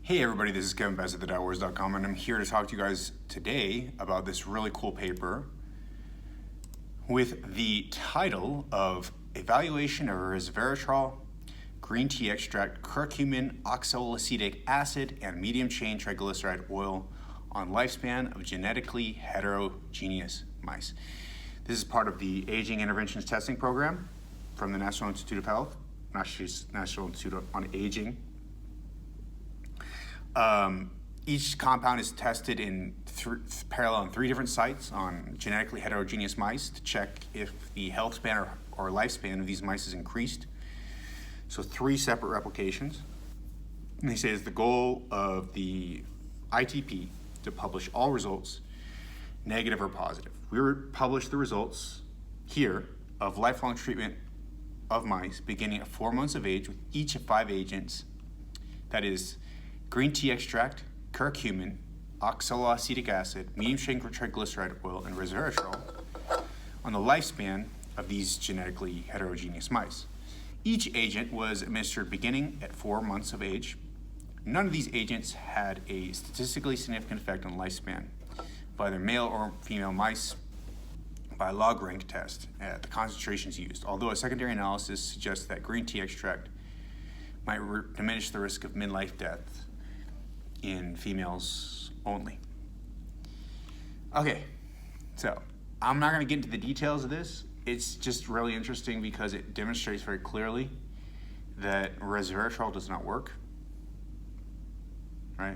Hey everybody, this is Kevin Best at thedietwars.com, and I'm here to talk to you guys today about this really cool paper with the title of Evaluation of Resveratrol, Green Tea Extract, Curcumin, Oxaloacetic Acid, and Medium-Chain Triglyceride Oil on Lifespan of Genetically Heterogeneous Mice. This is part of the Aging Interventions Testing Program from the National Institute of Health, National Institute on Aging. Each compound is tested in parallel on 3 different sites on genetically heterogeneous mice to check if the health span or lifespan of these mice is increased. So 3 separate replications. And they say it's the goal of the ITP to publish all results, negative or positive. We published the results here of lifelong treatment of mice beginning at 4 months of age with each of 5 agents, that is green tea extract, curcumin, oxaloacetic acid, medium-chain triglyceride oil, and resveratrol on the lifespan of these genetically heterogeneous mice. Each agent was administered beginning at 4 months of age. None of these agents had a statistically significant effect on lifespan by either male or female mice by log rank test at the concentrations used, although a secondary analysis suggests that green tea extract might diminish the risk of midlife death in females only. Okay, so I'm not going to get into the details of this. It's just really interesting because it demonstrates very clearly that resveratrol does not work, right?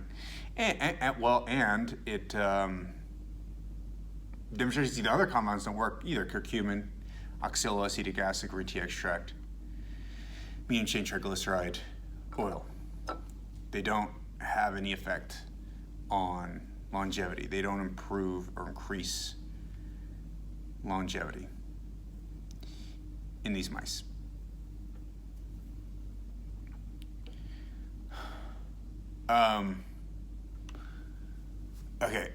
And it demonstrates the other compounds don't work either: curcumin, oxaloacetic acid, green tea extract, medium-chain triglyceride oil. They don't have any effect on longevity. They don't improve or increase longevity in these mice. Okay,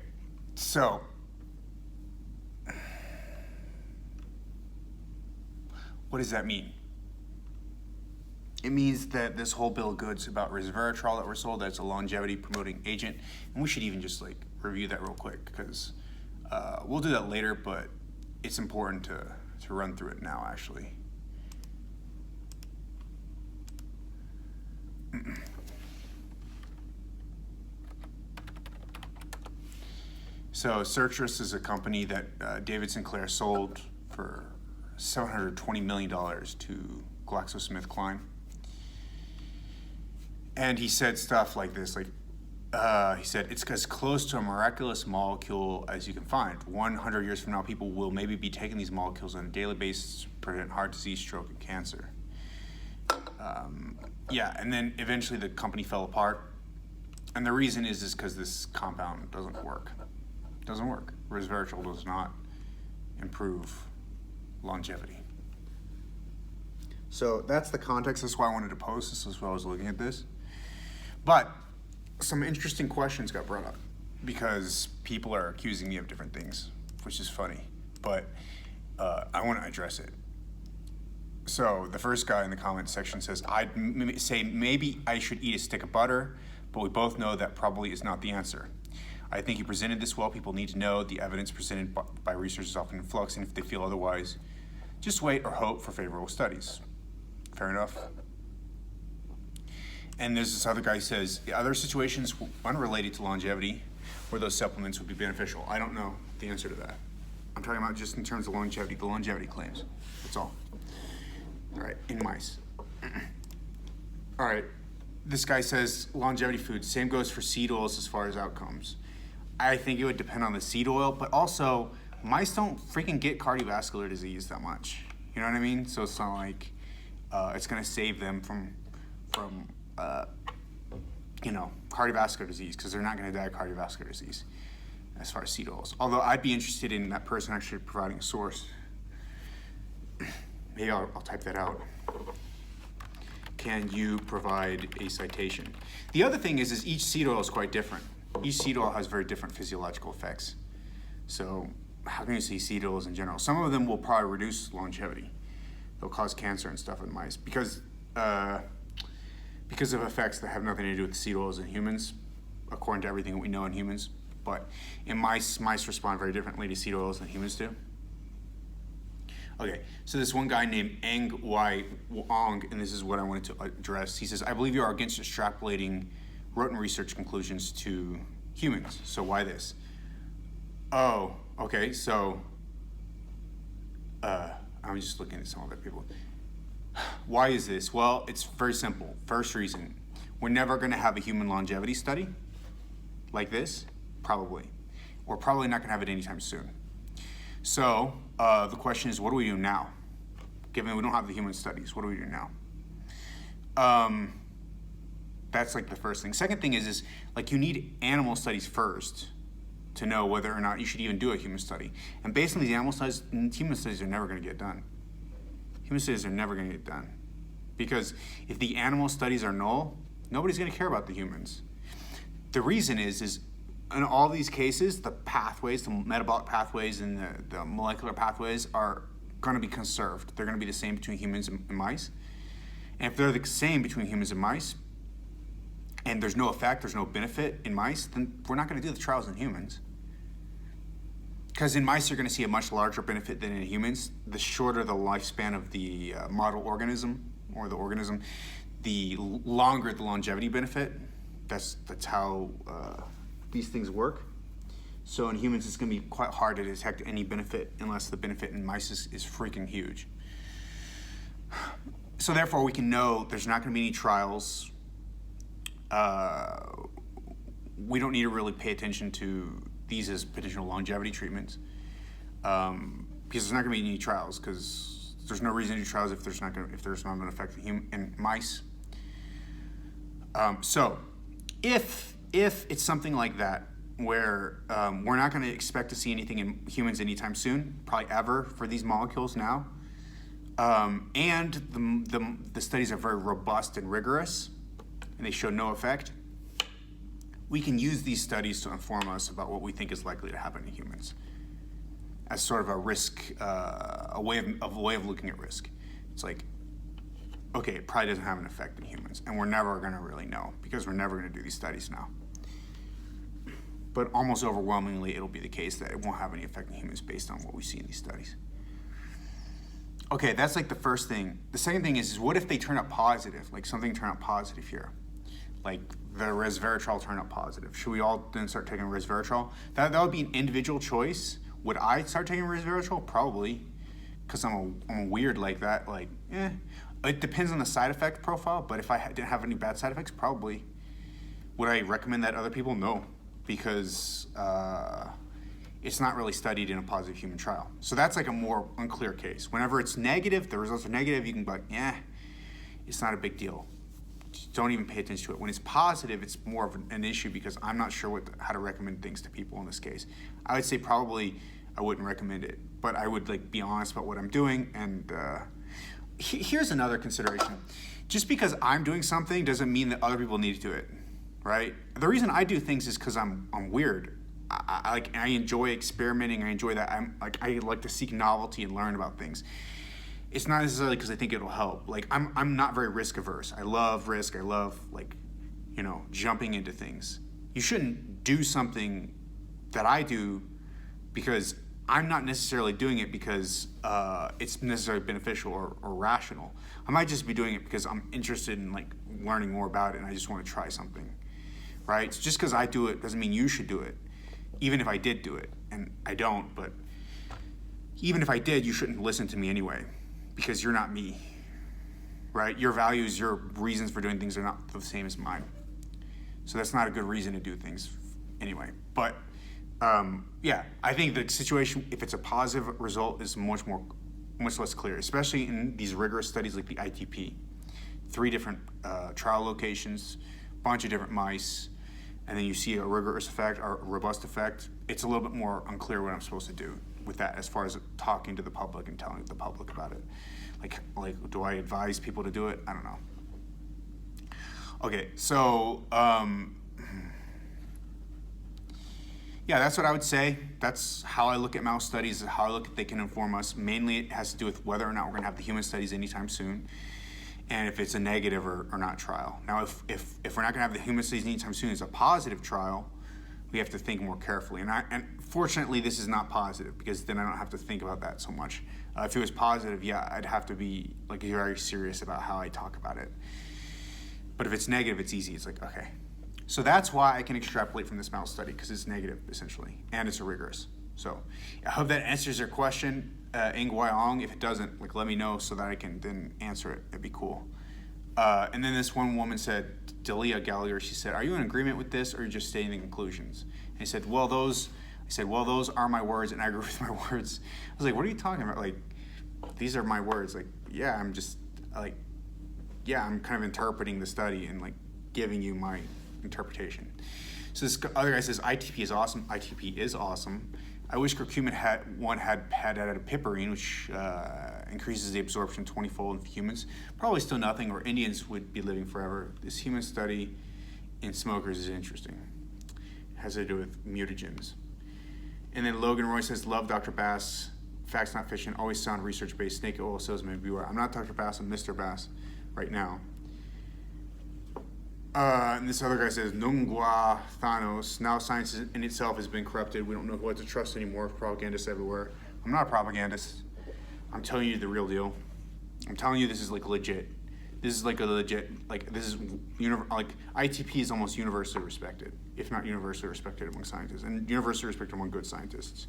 so what does that mean? It means that this whole bill of goods about resveratrol that we're sold, that's a longevity promoting agent, and we should even just review that real quick because we'll do that later, but it's important to run through it now actually. So Searchers is a company that David Sinclair sold for $720 million to GlaxoSmithKline. And he said stuff like this, he said, it's as close to a miraculous molecule as you can find. 100 years from now, people will maybe be taking these molecules on a daily basis to prevent heart disease, stroke, and cancer. And then eventually the company fell apart. And the reason is because this compound doesn't work. It doesn't work. Resveratrol does not improve longevity. So that's the context. That's why I wanted to post this as well as looking at this. But some interesting questions got brought up because people are accusing me of different things, which is funny, but I want to address it. So the first guy in the comment section says, I'd say maybe I should eat a stick of butter, but we both know that probably is not the answer. I think you presented this well. People need to know the evidence presented by research is often in flux, and if they feel otherwise, just wait or hope for favorable studies. Fair enough. And there's this other guy who says, other situations unrelated to longevity where those supplements would be beneficial. I don't know the answer to that. I'm talking about just in terms of longevity, the longevity claims. That's all. All right, in mice. All right, this guy says longevity foods, same goes for seed oils as far as outcomes. I think it would depend on the seed oil, but also mice don't freaking get cardiovascular disease that much. You know what I mean? So it's not like it's gonna save them from cardiovascular disease, because they're not going to die of cardiovascular disease as far as seed oils. Although I'd be interested in that person actually providing a source. Maybe I'll type that out. Can you provide a citation? The other thing is each seed oil is quite different. Each seed oil has very different physiological effects. So how can you see seed oils in general? Some of them will probably reduce longevity. They'll cause cancer and stuff in mice because because of effects that have nothing to do with seed oils in humans, according to everything that we know in humans. But in mice respond very differently to seed oils than humans do. Okay, so this one guy named Eng Y Wong, and this is what I wanted to address. He says, I believe you are against extrapolating rodent research conclusions to humans. So why this? Oh, okay, so I'm just looking at some other people. Why is this? Well, it's very simple. First reason, we're never going to have a human longevity study like this, probably. We're probably not going to have it anytime soon. So the question is, what do we do now? Given we don't have the human studies, what do we do now? That's like the first thing. Second thing is like you need animal studies first to know whether or not you should even do a human study. And based on these animal studies, human studies are never going to get done. Human studies are never going to get done. Because if the animal studies are null, nobody's going to care about the humans. The reason is in all these cases, the pathways, the metabolic pathways and the molecular pathways are going to be conserved. They're going to be the same between humans and mice. And if they're the same between humans and mice, and there's no effect, there's no benefit in mice, then we're not going to do the trials in humans. Because in mice, you're going to see a much larger benefit than in humans. The shorter the lifespan of the model organism, or the organism, the longer the longevity benefit. That's how these things work. So in humans, it's going to be quite hard to detect any benefit unless the benefit in mice is freaking huge. So therefore, we can know there's not going to be any trials. We don't need to really pay attention to these as potential longevity treatments because there's not going to be any trials because there's no reason to do trials if there's not an effect in mice. So if it's something like that where we're not going to expect to see anything in humans anytime soon, probably ever for these molecules now, and the studies are very robust and rigorous, and they show no effect, we can use these studies to inform us about what we think is likely to happen in humans as sort of a risk, a way of looking at risk. It's like, okay, it probably doesn't have an effect in humans, and we're never going to really know because we're never going to do these studies now. But almost overwhelmingly, it'll be the case that it won't have any effect in humans based on what we see in these studies. Okay, that's like the first thing. The second thing is what if they turn up positive, like something turn up positive here? Like the resveratrol turn up positive. Should we all then start taking resveratrol? That would be an individual choice. Would I start taking resveratrol? Probably, because I'm weird like that. Like, it depends on the side effect profile. But if I didn't have any bad side effects, probably. Would I recommend that to other people? No, because it's not really studied in a positive human trial. So that's like a more unclear case. Whenever it's negative, the results are negative, you can be like, it's not a big deal. Just don't even pay attention to it. When it's positive, it's more of an issue because I'm not sure how to recommend things to people in this case. I would say probably I wouldn't recommend it, but I would like be honest about what I'm doing. And here's another consideration. Just because I'm doing something doesn't mean that other people need to do it, right? The reason I do things is because I'm weird. I enjoy experimenting. I enjoy that. I like to seek novelty and learn about things. It's not necessarily because I think it'll help. Like I'm not very risk averse. I love risk. I love jumping into things. You shouldn't do something that I do because I'm not necessarily doing it because it's necessarily beneficial or rational. I might just be doing it because I'm interested in learning more about it and I just want to try something, right? So just because I do it doesn't mean you should do it, even if I did do it, and I don't. But even if I did, you shouldn't listen to me anyway. Because you're not me, right? Your values, your reasons for doing things are not the same as mine. So that's not a good reason to do things anyway. But I think the situation, if it's a positive result, is much less clear, especially in these rigorous studies like the ITP. 3 different trial locations, bunch of different mice, and then you see a rigorous effect or a robust effect. It's a little bit more unclear what I'm supposed to do with that as far as talking to the public and telling the public about it. Like do I advise people to do it? I don't know. Okay, so that's what I would say. That's how I look at mouse studies, how I look at they can inform us. Mainly it has to do with whether or not we're gonna have the human studies anytime soon. and if it's a negative or not trial. Now, if we're not going to have the human studies anytime soon as a positive trial, we have to think more carefully. And fortunately, this is not positive, because then I don't have to think about that so much. If it was positive, yeah, I'd have to be like very serious about how I talk about it. But if it's negative, it's easy. It's like, okay. So that's why I can extrapolate from this mouse study, because it's negative, essentially, and it's rigorous. So I hope that answers your question, Ing Wai-ong. If it doesn't, like, let me know so that I can then answer it. It'd be cool. And then this one woman said, Delia Gallagher, she said, are you in agreement with this, or are you just stating the conclusions? And he said, well, those are my words, and I agree with my words. I was like, what are you talking about? Like, these are my words. Like, yeah, I'm kind of interpreting the study and like giving you my interpretation. So this other guy says, ITP is awesome. ITP is awesome. I wish curcumin had added piperine, which increases the absorption 20-fold in humans. Probably still nothing, or Indians would be living forever. This human study in smokers is interesting. It has to do with mutagens. And then Logan Roy says, love Dr. Bass. Facts not fiction. Always sound research-based. Snake oil salesman beware. I'm not Dr. Bass. I'm Mr. Bass right now. And this other guy says, Nungwa Thanos. Now science in itself has been corrupted. We don't know what to trust anymore. Propagandists everywhere. I'm not a propagandist. I'm telling you the real deal. I'm telling you this is like legit. This is like a legit, like this is, like ITP is almost universally respected, if not universally respected among scientists, and universally respected among good scientists.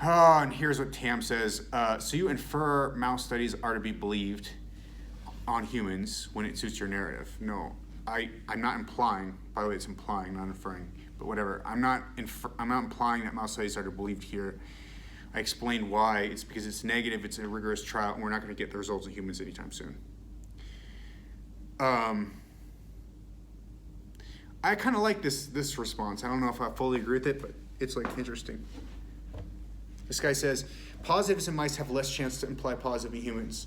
And here's what Tam says. So you infer mouse studies are to be believed on humans when it suits your narrative. No, I'm not implying, by the way, it's implying, not inferring, but whatever. I'm not implying that mouse studies are to be believed here. I explained why. It's because it's negative, it's a rigorous trial, and we're not going to get the results in humans anytime soon. I kind of like this response. I don't know if I fully agree with it, but it's like interesting. This guy says, positives in mice have less chance to imply positive in humans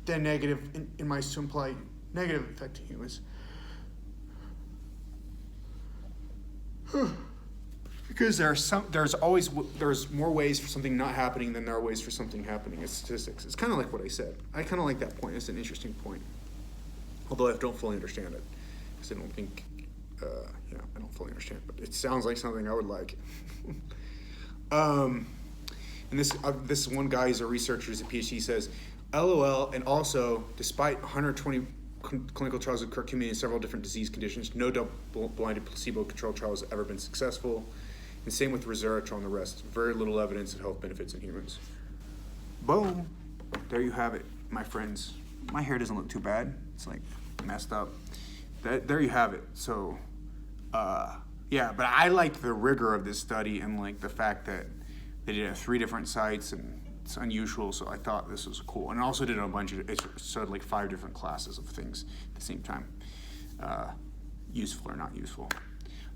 than negative in mice to imply negative effect in humans. Because there's more ways for something not happening than there are ways for something happening. It's statistics. It's kind of like what I said. I kind of like that point. It's an interesting point. Although I don't fully understand it. Because I don't think, I don't fully understand it. But it sounds like something I would like. And this one guy is a researcher, he's a PhD, says, LOL, and also, despite 120 clinical trials of curcumin in several different disease conditions, no double-blinded placebo-controlled trials have ever been successful. And same with Resveratrol and the rest. Very little evidence of health benefits in humans. Boom. There you have it, my friends. My hair doesn't look too bad. It's like messed up. There you have it. So, yeah, but I like the rigor of this study and like the fact that they did it at 3 different sites, and it's unusual, so I thought this was cool. And also did a bunch of, it showed like 5 different classes of things at the same time, useful or not useful.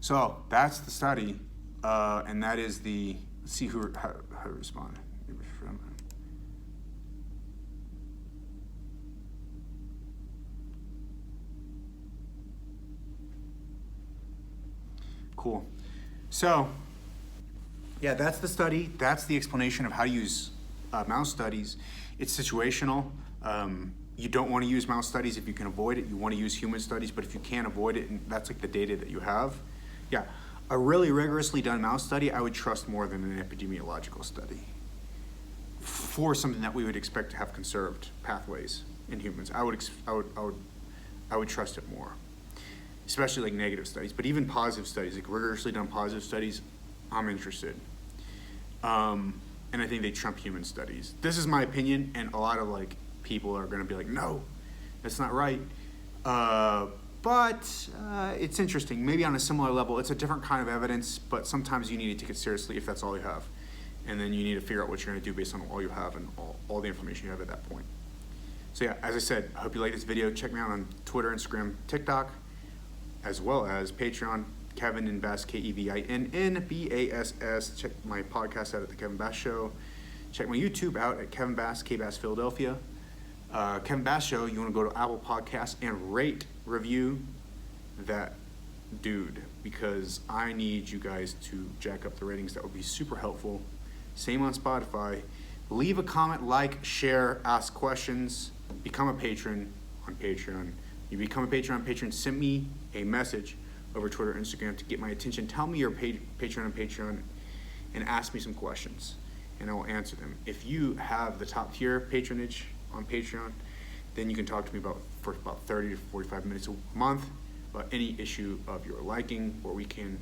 So that's the study, and that is the, let's see how to respond. Cool. So, yeah, that's the study. That's the explanation of how to use mouse studies. It's situational. You don't want to use mouse studies if you can avoid it. You want to use human studies, but if you can't avoid it, and that's like the data that you have. Yeah, a really rigorously done mouse study, I would trust more than an epidemiological study for something that we would expect to have conserved pathways in humans. I would trust it more. Especially like negative studies, but even positive studies, like rigorously done positive studies, I'm interested. And I think they trump human studies. This is my opinion, and a lot of like people are gonna be like, no, that's not right. But it's interesting. Maybe on a similar level, it's a different kind of evidence, but sometimes you need to take it seriously if that's all you have. And then you need to figure out what you're gonna do based on all you have and all the information you have at that point. So yeah, as I said, I hope you like this video. Check me out on Twitter, Instagram, TikTok, as well as Patreon, Kevin and Bass, KEVINNBASS. Check my podcast out at The Kevin Bass Show. Check my YouTube out at Kevin Bass, KBass Philadelphia. Kevin Bass Show, you want to go to Apple Podcasts and rate, review that dude, because I need you guys to jack up the ratings. That would be super helpful. Same on Spotify. Leave a comment, like, share, ask questions, become a patron on Patreon. You become a patron on Patreon, send me a message over Twitter or Instagram to get my attention. Tell me you're a patron on Patreon and ask me some questions, and I will answer them. If you have the top tier patronage on Patreon, then you can talk to me for about 30 to 45 minutes a month about any issue of your liking, where we can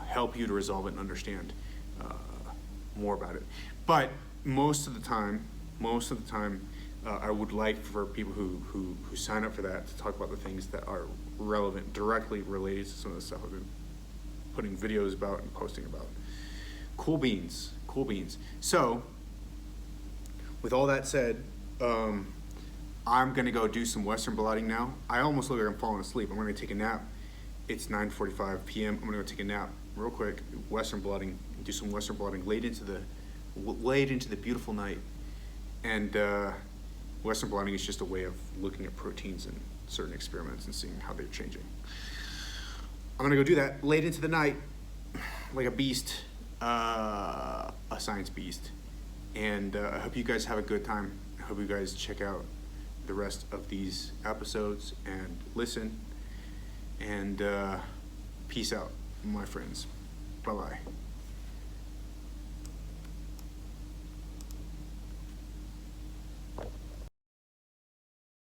help you to resolve it and understand more about it. But most of the time, I would like for people who sign up for that to talk about the things that are relevant, directly related to some of the stuff I've been putting videos about and posting about. Cool beans. So, with all that said, I'm gonna go do some Western blotting now. I almost look like I'm falling asleep. I'm gonna take a nap. It's 9:45 p.m. I'm gonna go take a nap real quick. Western blotting, do some Western blotting late into the beautiful night. And Western blotting is just a way of looking at proteins in certain experiments and seeing how they're changing. I'm gonna go do that late into the night, like a beast, a science beast. And I hope you guys have a good time. I hope you guys check out the rest of these episodes and listen. And peace out, my friends. Bye-bye.